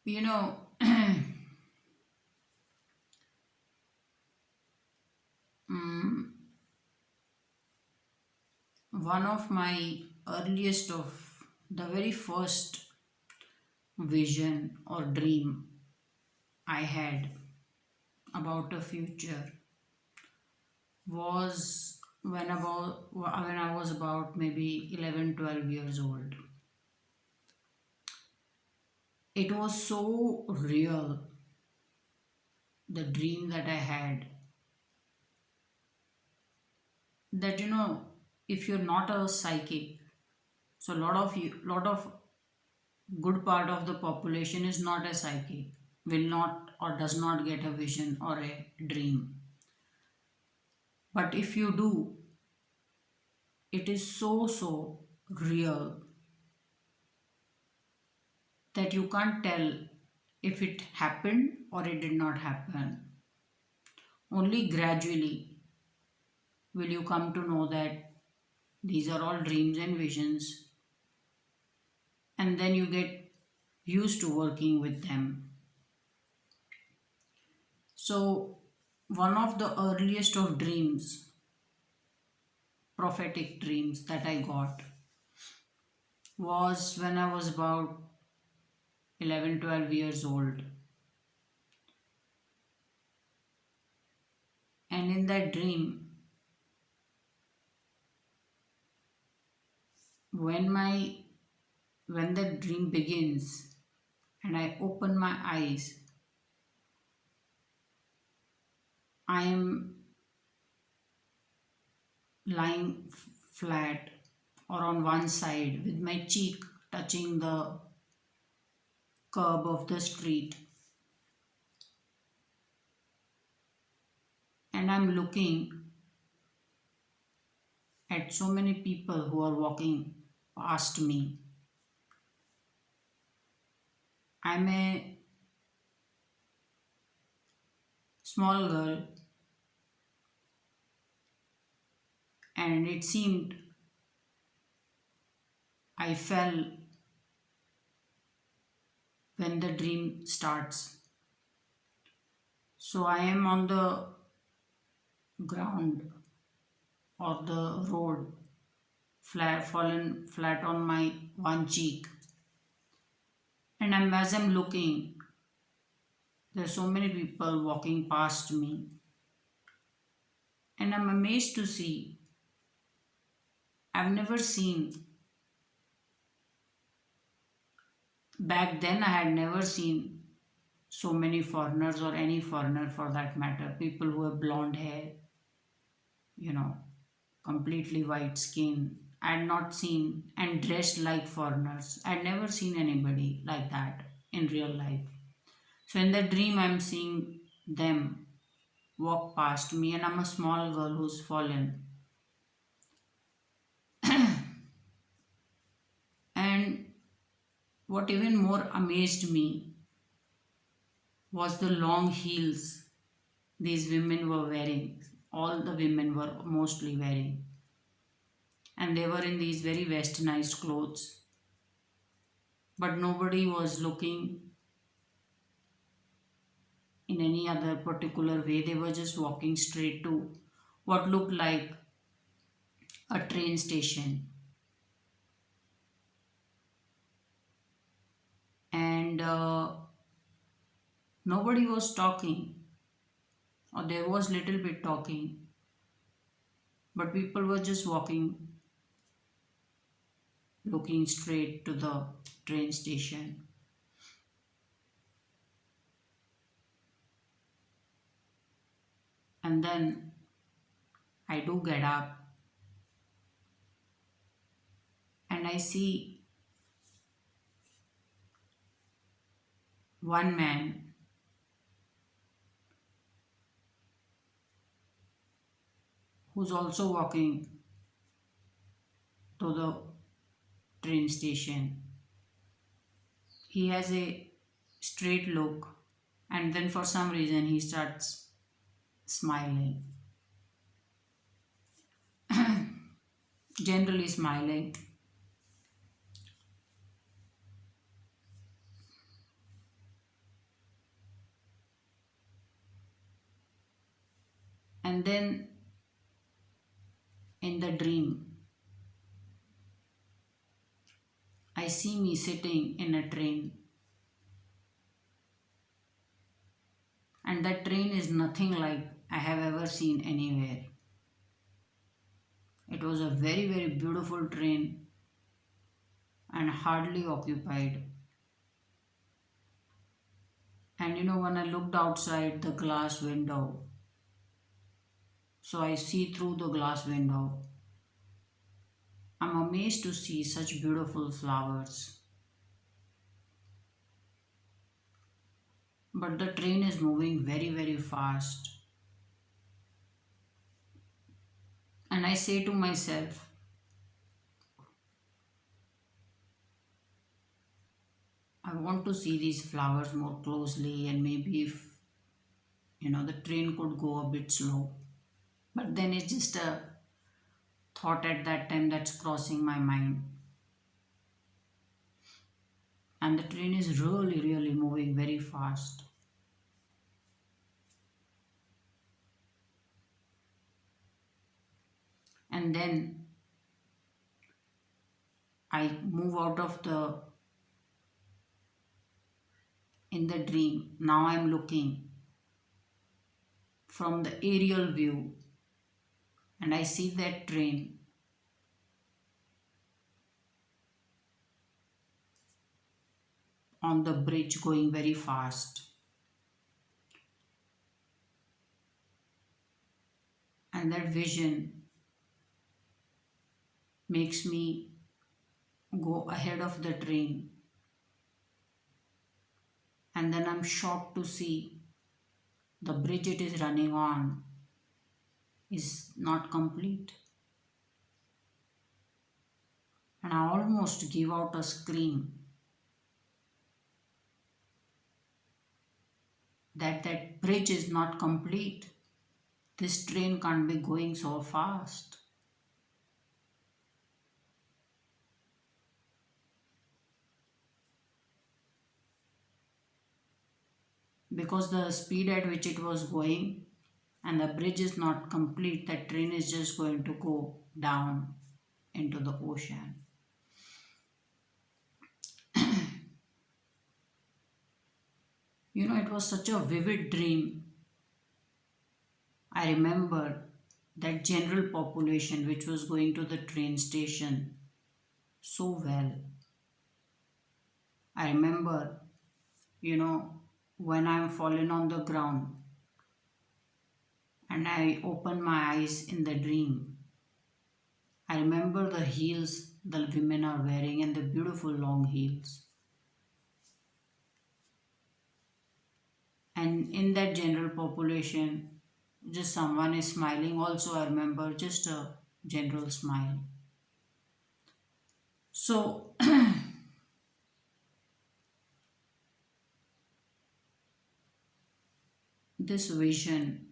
you know, mm, one of my earliest of the very first vision or dream I had about a future was when I was about maybe 11, 12 years old. It was so real, the dream that I had, that if you're not a psychic, so lot of good part of the population is not a psychic, will not or does not get a vision or a dream. But if you do, it is so real that you can't tell if it happened or it did not happen. Only gradually will you come to know that these are all dreams and visions, and then you get used to working with them. So, one of the earliest of dreams, prophetic dreams that I got, was when I was about 11, 12 years old. And in that dream, when my when the dream begins and I open my eyes, I am lying flat or on one side with my cheek touching the curb of the street, and I'm looking at so many people who are walking past me. I'm a small girl, and it seemed I fell when the dream starts. So I am on the ground or the road, fallen flat on my one cheek. And as I'm looking, there are so many people walking past me, and I'm amazed to see I've never seen, back then I had never seen so many foreigners, or any foreigner for that matter, people who have blonde hair, you know, completely white skin. I had not seen, and dressed like foreigners. I had never seen anybody like that in real life. So in the dream, I'm seeing them walk past me, and I'm a small girl who's fallen. And what even more amazed me was the long heels these women were wearing. All the women were mostly wearing, and they were in these very westernized clothes. But nobody was looking in any other particular way. They were just walking straight to what looked like a train station. And nobody was talking, or there was little bit talking, but people were just walking, looking straight to the train station. And then I do get up, and I see one man who's also walking to the train station. He has a straight look, And then for some reason he starts smiling, generally smiling. And then in the dream, I see me sitting in a train, and that train is nothing like I have ever seen anywhere. It was a very, very beautiful train and hardly occupied. And when I looked outside the glass window, so I see through the glass window, I'm amazed to see such beautiful flowers. But the train is moving very, very fast. And I say to myself, I want to see these flowers more closely, and maybe if the train could go a bit slow. But then it's just a thought at that time that's crossing my mind. And the train is really, really moving very fast. And then I move out of the in the dream. Now I'm looking from the aerial view, and I see that train on the bridge going very fast. And that vision makes me go ahead of the train. And then I'm shocked to see the bridge it is running on is not complete. And I almost give out a scream that that bridge is not complete. This train can't be going so fast. Because the speed at which it was going and the bridge is not complete, that train is just going to go down into the ocean. It was such a vivid dream. I remember that general population which was going to the train station so well. I remember, you know, when I'm fallen on the ground and I open my eyes in the dream. I remember the heels the women are wearing and the beautiful long heels. And in that general population, just someone is smiling. Also, I remember just a general smile. So, this vision,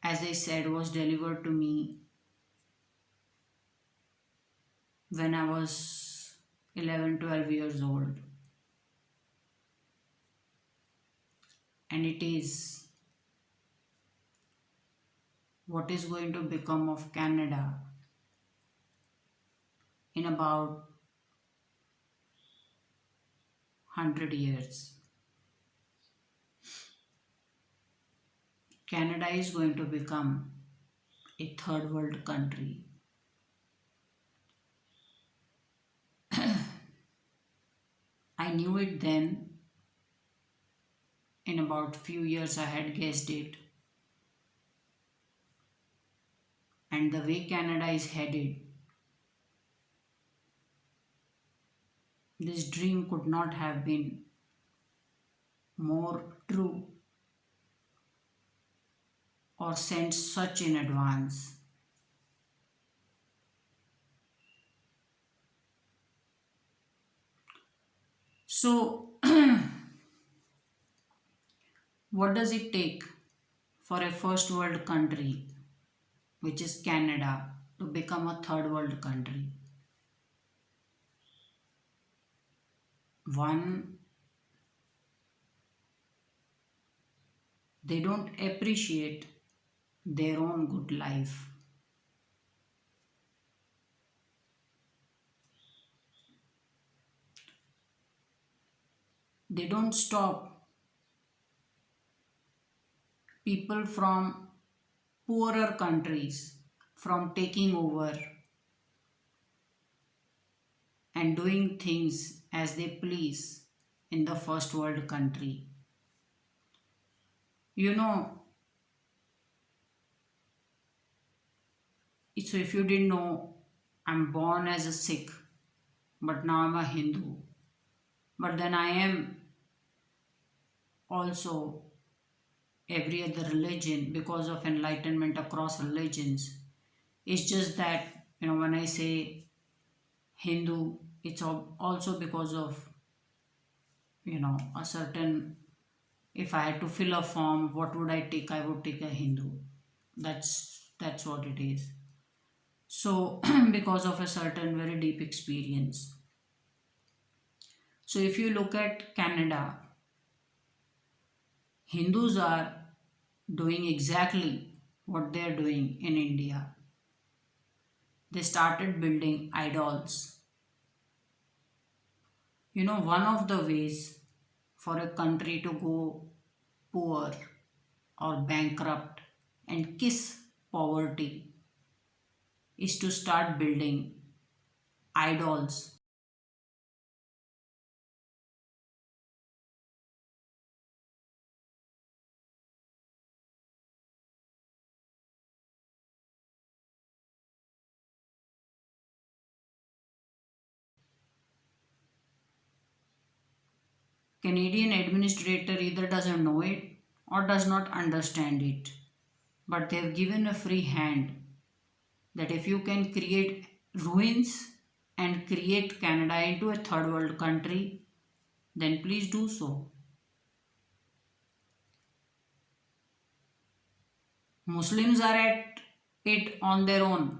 as I said, was delivered to me when I was 11, 12 years old. And it is what is going to become of Canada in about 100 years. Canada is going to become a third world country. I knew it then. In about few years I had guessed it. And the way Canada is headed, this dream could not have been more true or sent such in advance. So, what does it take for a first world country, which is Canada, to become a third world country? One, they don't appreciate their own good life. They don't stop people from poorer countries from taking over and doing things as they please in the first world country. You know, so if you didn't know, I'm born as a Sikh, but now I'm a Hindu. But then I am also every other religion because of enlightenment across religions. It's just that, when I say Hindu, it's also because of, a certain, if I had to fill a form, what would I take? I would take a Hindu. That's what it is. So, because of a certain very deep experience. So, if you look at Canada, Hindus are doing exactly what they are doing in India. They started building idols. One of the ways for a country to go poor or bankrupt and kiss poverty is to start building idols. Canadian administrator either doesn't know it or does not understand it, but they have given a free hand that if you can create ruins and create Canada into a third world country, then please do so. Muslims are at it on their own.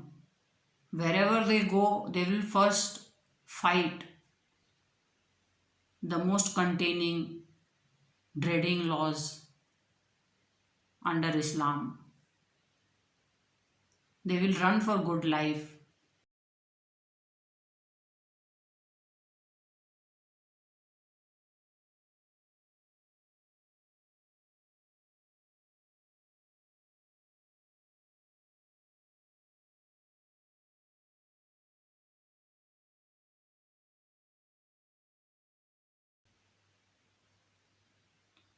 Wherever they go, they will first fight the most containing, dreading laws under Islam. They will run for good life.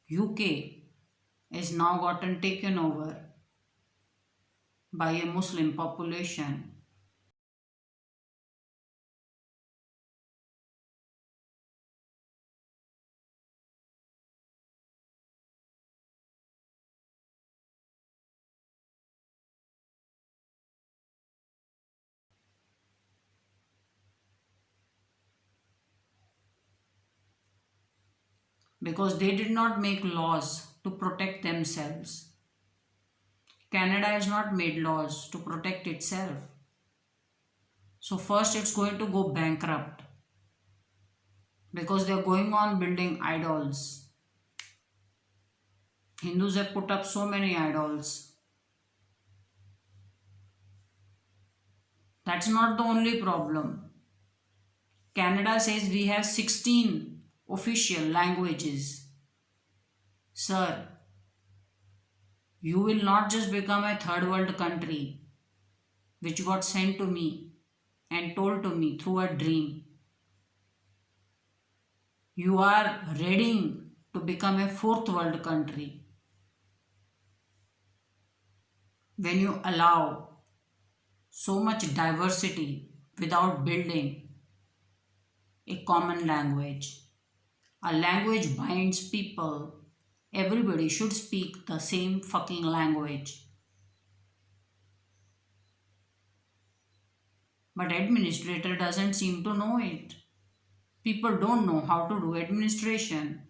UK is now gotten taken over by a Muslim population because they did not make laws to protect themselves. Canada has not made laws to protect itself. So, first it's going to go bankrupt because they're going on building idols. Hindus have put up so many idols. That's not the only problem. Canada says we have 16 official languages. Sir, you will not just become a third world country which got sent to me and told to me through a dream. You are ready to become a fourth world country when you allow so much diversity without building a common language. A language binds people. Everybody should speak the same fucking language. But administrator doesn't seem to know it. People don't know how to do administration.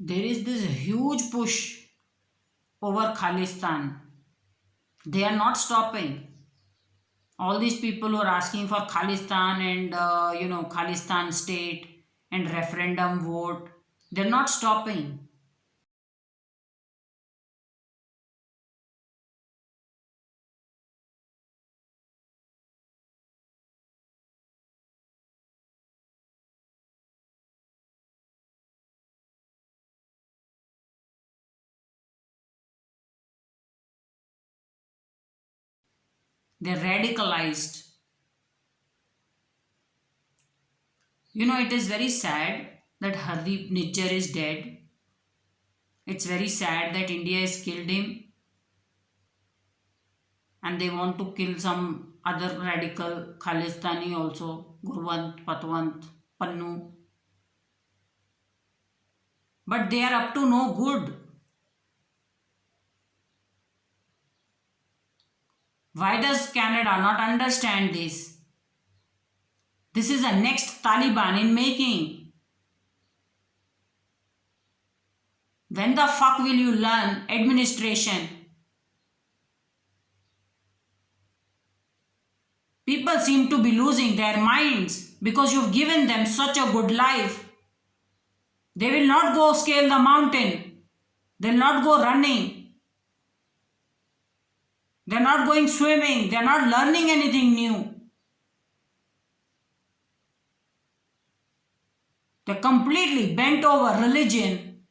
There is this huge push over Khalistan. They are not stopping. All these people who are asking for Khalistan and Khalistan state and referendum vote, they're not stopping. They're radicalized. It is very sad that Hardeep Nijjar is dead. It's very sad that India has killed him and they want to kill some other radical Khalistani also, Gurwant, Patwant, Pannu. But they are up to no good. Why does Canada not understand this? This is the next Taliban in making. When the fuck will you learn administration? People seem to be losing their minds because you've given them such a good life. They will not go scale the mountain. They'll not go running. They're not going swimming. They're not learning anything new. They're completely bent over religion.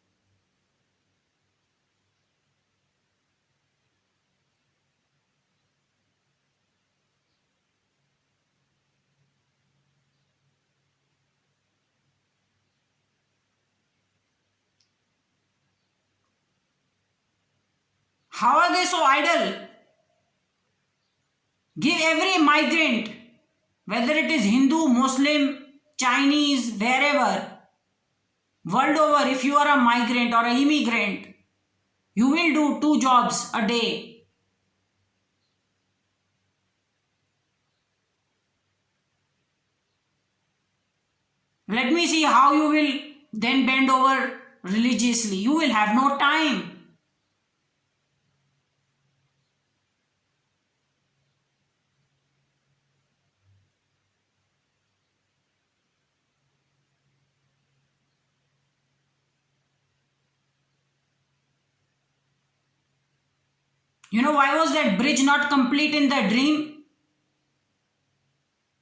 How are they so idle? Give every migrant, whether it is Hindu, Muslim, Chinese, wherever, world over, if you are a migrant or an immigrant, you will do 2 jobs a day. Let me see how you will then bend over religiously. You will have no time. Why was that bridge not complete in the dream?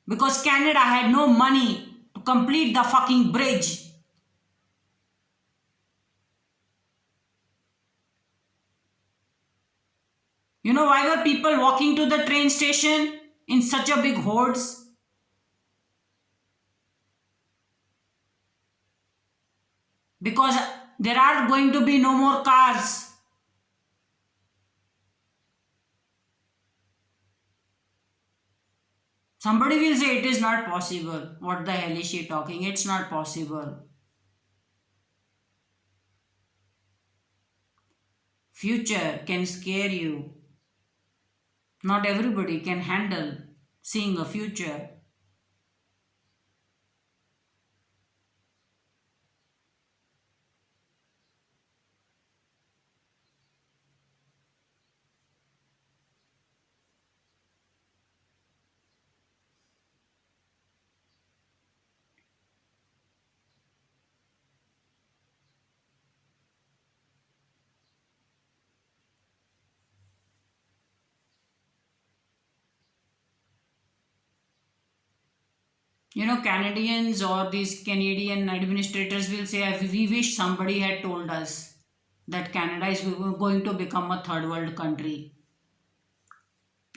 Because Canada had no money to complete the fucking bridge. Why were people walking to the train station in such a big hordes? Because there are going to be no more cars. Somebody will say it is not possible. What the hell is she talking? It's not possible. Future can scare you. Not everybody can handle seeing a future. Canadians or these Canadian administrators will say, we wish somebody had told us that Canada is going to become a third world country.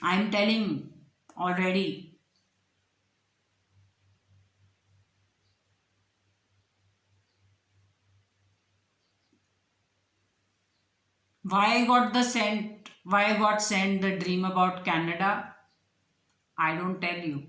I'm telling already. Why I got sent the dream about Canada? I don't tell you.